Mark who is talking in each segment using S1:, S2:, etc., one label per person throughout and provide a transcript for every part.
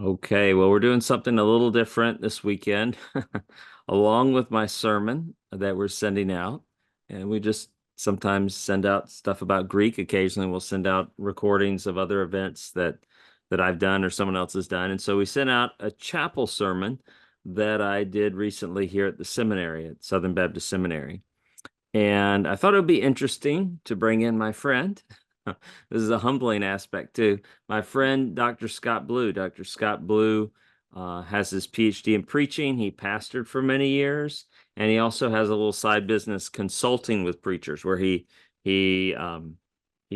S1: Okay, well, we're doing something a little different this weekend, along with my sermon that we're sending out. And we just sometimes send out stuff about Greek. Occasionally, we'll send out recordings of other events that I've done or someone else has done. And so we sent out a chapel sermon that I did recently here at the seminary, at Southern Baptist Seminary. And I thought it would be interesting to bring in my friend. This is a humbling aspect too. My friend, Dr. Scott Blue. Dr. Scott Blue has his PhD in preaching. He pastored for many years, and he also has a little side business consulting with preachers, where he he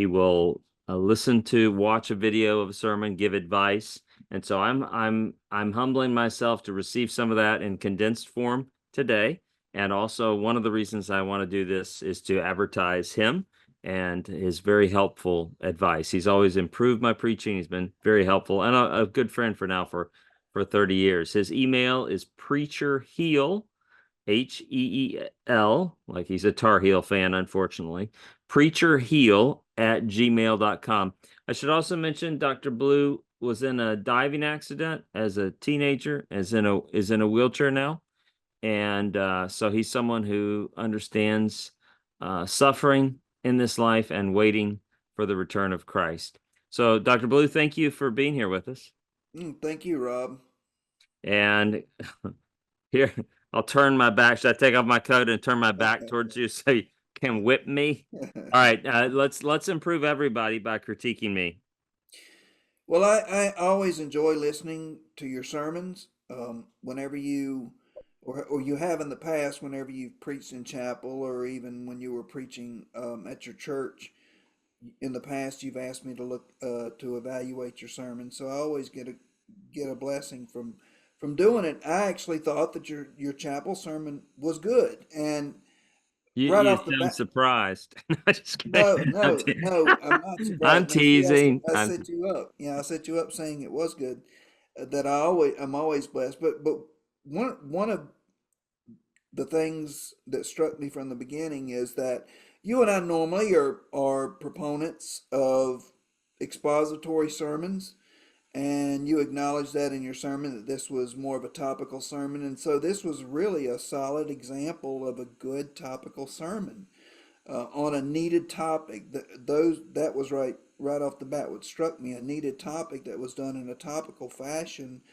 S1: will watch a video of a sermon, give advice. And so I'm humbling myself to receive some of that in condensed form today. And also, one of the reasons I want to do this is to advertise him and his very helpful advice. He's always improved my preaching. He's been very helpful and a good friend for now for 30 years. His email is preacherheal, Heel, like he's a Tar Heel fan, unfortunately, preacherheal@gmail.com. I should also mention Dr. Blue was in a diving accident as a teenager, is in a wheelchair now. And so he's someone who understands suffering in this life and waiting for the return of Christ. So, Dr. Blue, thank you for being here with us.
S2: Thank you, Rob.
S1: And here, I'll turn my back. Should I take off my coat and turn my back towards you so you can whip me? All right, let's improve everybody by critiquing me.
S2: Well, I always enjoy listening to your sermons. Whenever or you have in the past, whenever you've preached in chapel, or even when you were preaching at your church in the past, you've asked me to look to evaluate your sermon. So I always get a blessing from doing it. I actually thought that your chapel sermon was good, and right
S1: You
S2: off the
S1: sound
S2: bat.
S1: surprised. No, just
S2: No,
S1: kidding.
S2: no, no, I'm not
S1: I'm
S2: surprised. Now, see,
S1: teasing.
S2: I set you up. Yeah, I set you up saying it was good. That I'm always blessed. But one of the things that struck me from the beginning is that you and I normally are proponents of expository sermons, and you acknowledged that in your sermon that this was more of a topical sermon, and so this was really a solid example of a good topical sermon on a needed topic. That was right off the bat what struck me, a needed topic that was done in a topical fashion,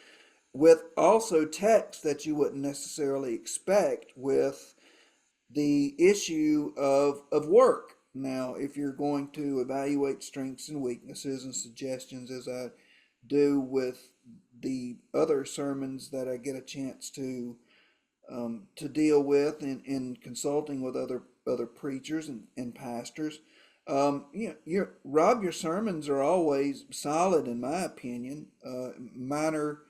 S2: with also text that you wouldn't necessarily expect, with the issue of work. Now, if you're going to evaluate strengths and weaknesses and suggestions, as I do with the other sermons that I get a chance to deal with in consulting with other preachers and pastors. Your sermons are always solid in my opinion. Minor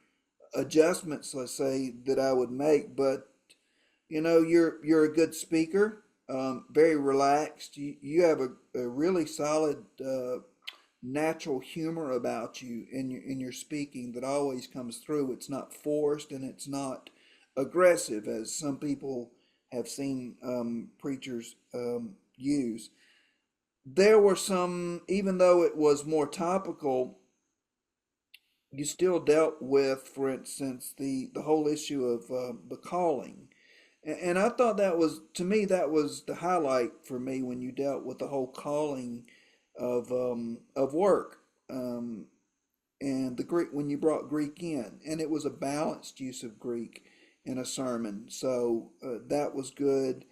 S2: adjustments, let's say, that I would make, but you're a good speaker, very relaxed. You have a really solid natural humor about you in your speaking that always comes through. It's not forced and it's not aggressive, as some people have seen preachers use. There were some, even though it was more topical, you still dealt with, for instance, the whole issue of the calling. And I thought that was, to me, that was the highlight for me, when you dealt with the whole calling of work. And the Greek, when you brought Greek in, and it was a balanced use of Greek in a sermon, so that was good.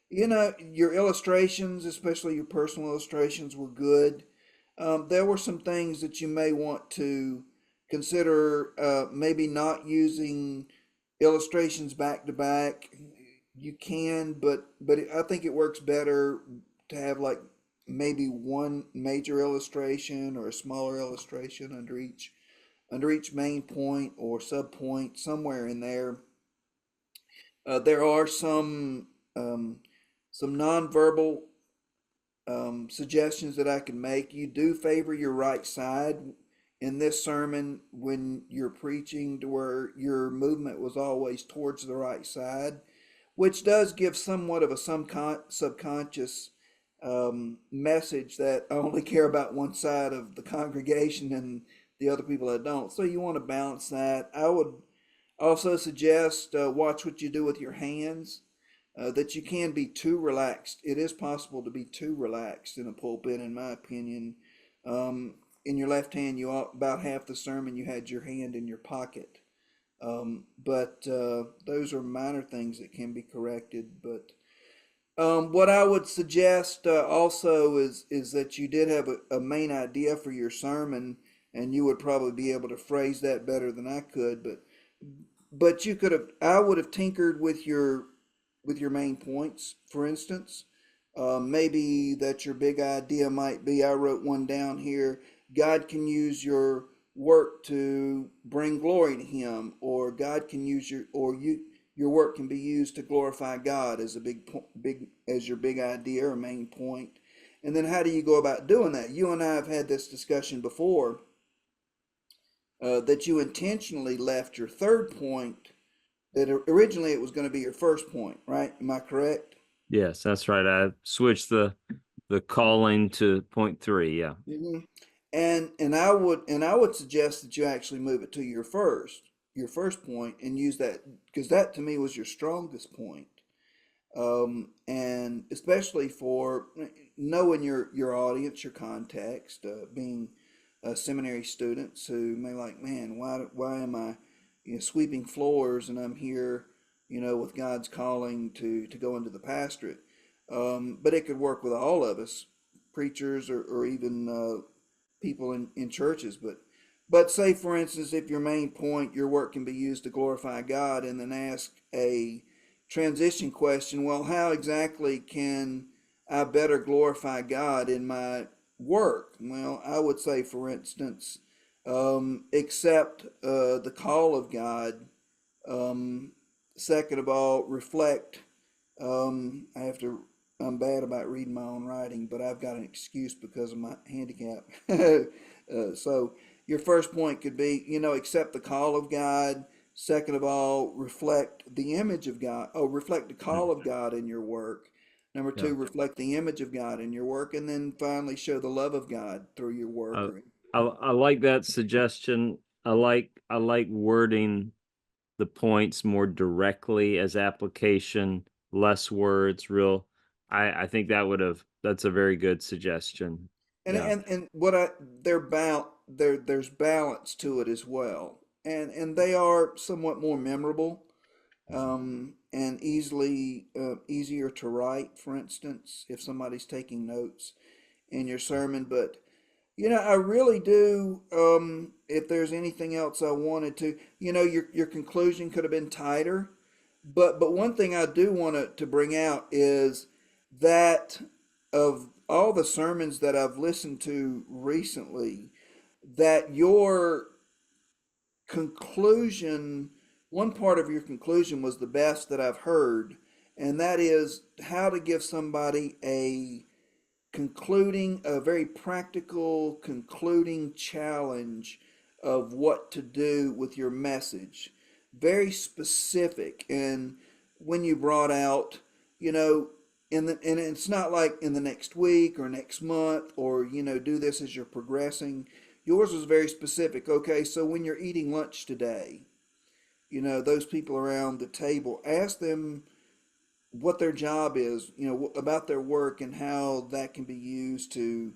S2: Your illustrations, especially your personal illustrations, were good. There were some things that you may want to consider, maybe not using illustrations back to back. You can, but I think it works better to have, like, maybe one major illustration or a smaller illustration under each main point or sub point, somewhere in there. There are some nonverbal suggestions that I can make. You do favor your right side in this sermon when you're preaching, to where your movement was always towards the right side, which does give somewhat of a subconscious message that I only care about one side of the congregation, and the other people that don't. So you want to balance that. I would also suggest watch what you do with your hands. That you can be too relaxed. It is possible to be too relaxed in a pulpit, in my opinion. In your left hand, about half the sermon you had your hand in your pocket. But those are minor things that can be corrected. But what I would suggest also is that you did have a main idea for your sermon, and you would probably be able to phrase that better than I could. But you could have, I would have tinkered with your main points. For instance, maybe that your big idea might be, I wrote one down here, God can use your work to bring glory to him, or God can use your work can be used to glorify God as a big as your big idea or main point. And then how do you go about doing that? You and I have had this discussion before, that you intentionally left your third point, that originally it was going to be your first point, right? Am I correct?
S1: Yes, that's right. I switched the calling to point three. Yeah.
S2: hmm And I would suggest that you actually move it to your first point, and use that, because that to me was your strongest point. And especially for knowing your audience, your context, being seminary students who may like, man, why am I, sweeping floors, and I'm here, with God's calling to go into the pastorate. But it could work with all of us, preachers, or even people in churches. But say, for instance, if your main point, your work can be used to glorify God, and then ask a transition question, well, how exactly can I better glorify God in my work? Well, I would say, for instance, accept the call of God. Um, Second of all, reflect. I have to. I'm bad about reading my own writing, but I've got an excuse because of my handicap. So your first point could be, accept the call of God. Second of all, reflect the image of God. Oh, reflect the
S1: Mm.
S2: call of God in your work. Number
S1: Yeah.
S2: two, reflect the image of God in your work, and then finally show the love of God through your work.
S1: I,
S2: Or
S1: I like that suggestion. I like wording the points more directly as application, less words, real. I think that's a very good suggestion.
S2: and
S1: Yeah.
S2: and and what I they're about there's balance to it as well, and they are somewhat more memorable, and easier to write. For instance, if somebody's taking notes in your sermon. But I really do. If there's anything else I wanted to, your conclusion could have been tighter. But one thing I do want to bring out is that of all the sermons that I've listened to recently, that your conclusion, one part of your conclusion was the best that I've heard, and that is how to give somebody a very practical concluding challenge of what to do with your message. Very specific. And when you brought out, you know, and it's not like in the next week or next month, or, do this as you're progressing. Yours was very specific. Okay, so when you're eating lunch today, those people around the table, ask them what their job is, about their work, and how that can be used to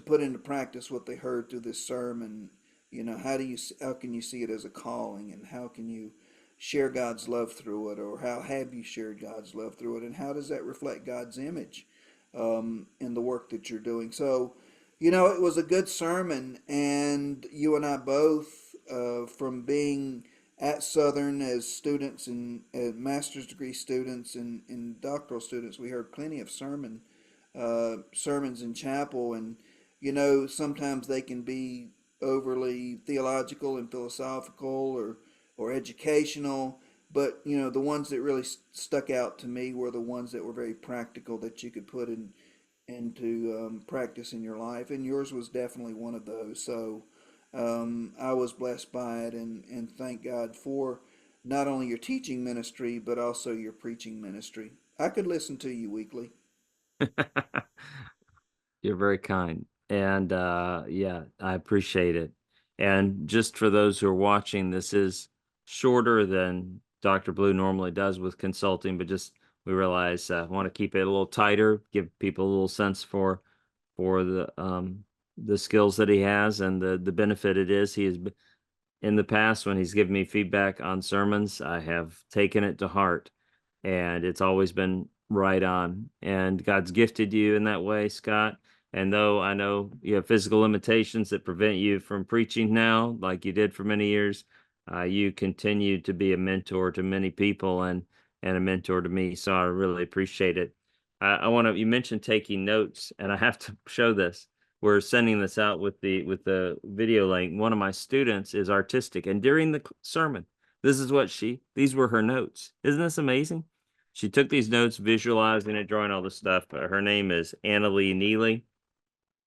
S2: put into practice what they heard through this sermon. How can you see it as a calling, and how can you share God's love through it, or how have you shared God's love through it, and how does that reflect God's image in the work that you're doing? So, it was a good sermon, and you and I both, from being at Southern as students and master's degree students and doctoral students, we heard plenty of sermons in chapel, and sometimes they can be overly theological and philosophical, or educational. But the ones that really stuck out to me were the ones that were very practical, that you could put into practice in your life, and yours was definitely one of those. So I was blessed by it, and thank God for not only your teaching ministry, but also your preaching ministry. I could listen to you weekly.
S1: You're very kind. And yeah, I appreciate it. And just for those who are watching, this is shorter than Dr. Blue normally does with consulting, but just we realize want to keep it a little tighter, give people a little sense for the skills that he has and the benefit it is. He has in the past when he's given me feedback on sermons, I have taken it to heart, and it's always been right on. And God's gifted you in that way, Scott. And though I know you have physical limitations that prevent you from preaching now, like you did for many years, you continue to be a mentor to many people and a mentor to me. So I really appreciate it. I want to. You mentioned taking notes, and I have to show this. We're sending this out with the video link. One of my students is artistic, and during the sermon, this is what these were her notes. Isn't this amazing? She took these notes, visualizing it, drawing all this stuff. Her name is Annalie Neely.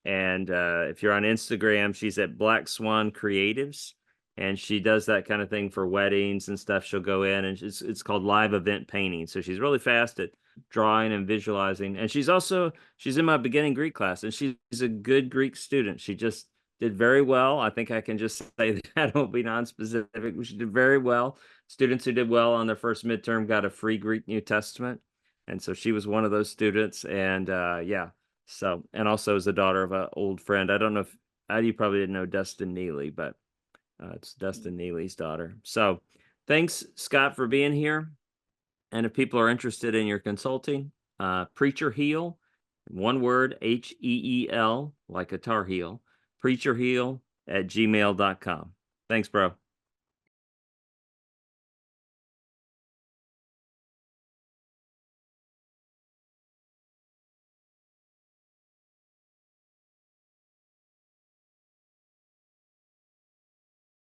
S1: And if you're on Instagram, she's at Black Swan Creatives, and she does that kind of thing for weddings and stuff. She'll go in and it's called live event painting. So she's really fast at drawing and visualizing. And she's in my beginning Greek class, and she's a good Greek student. She just did very well. I think I can just say that. I don't be non-specific. She did very well. Students who did well on their first midterm got a free Greek New Testament. And so she was one of those students. And yeah. So, and also is the daughter of an old friend. I don't know if you probably didn't know Dustin Neely, but it's Dustin Neely's daughter. So, thanks, Scott, for being here. And if people are interested in your consulting, Preacher Heal, one word, HEEL, like a Tar Heel, Preacher Heal at gmail.com. Thanks, bro.